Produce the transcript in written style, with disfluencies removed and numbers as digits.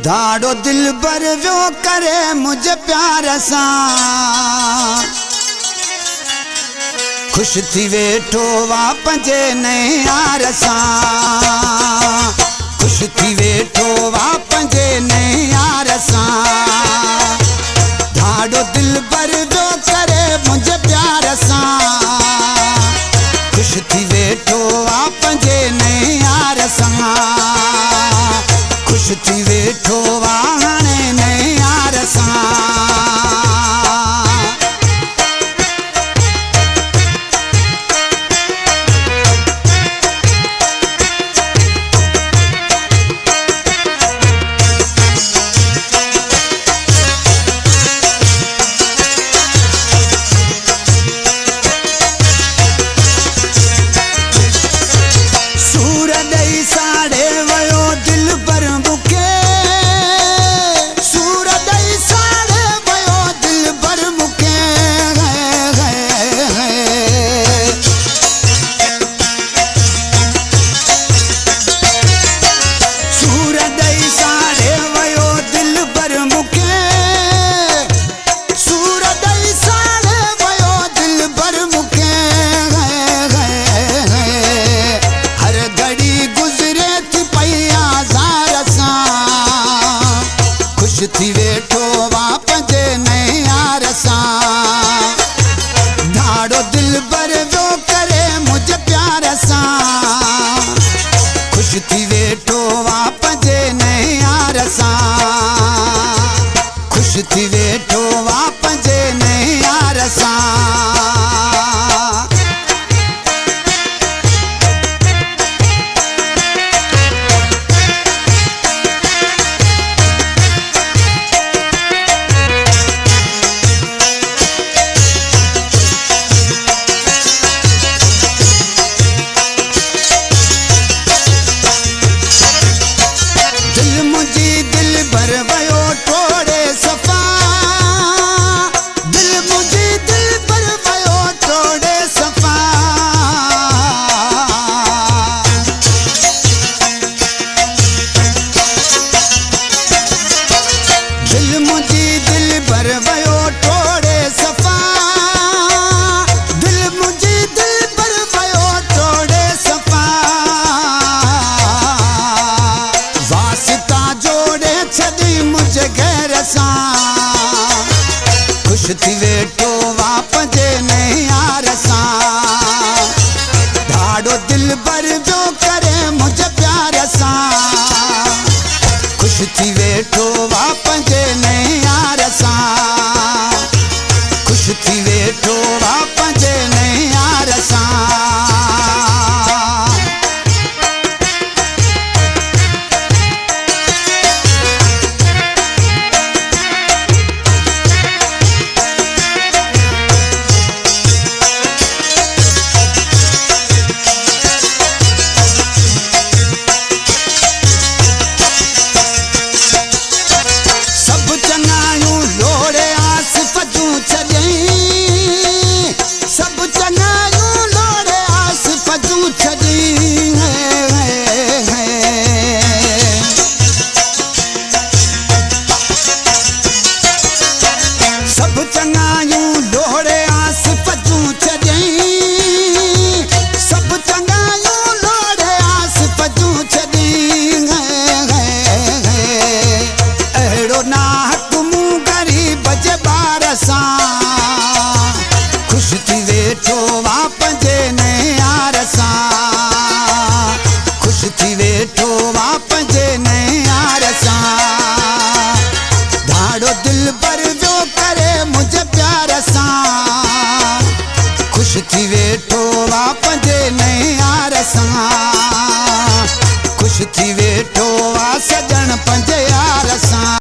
दाड़ो दिल बर व्यो करे मुझे प्यार सा खुश थी वेठो वा पंजे नए यार सा खुश थी वेठो वा पंजे नए यार सा दाड़ो दिल बर व्यो करे मुझे प्यार सा खुश थी वेठो वा पंजे नए यार सा खुश थी वेठो वाहने नए यार सा थी वेठो वा पंजे नए यार सा दाड़ो दिल बर व्यो करे मुझे प्यार सा खुश थी वेठो वा पंजे नए यार सा खुश थी वेठो वा पंजे नए यार सा खुश थी वेठो वा पंजे नए यार सा दाड़ो दिल बर व्यो करे मुझे प्यार सा खुश थी वेठो वा पंजे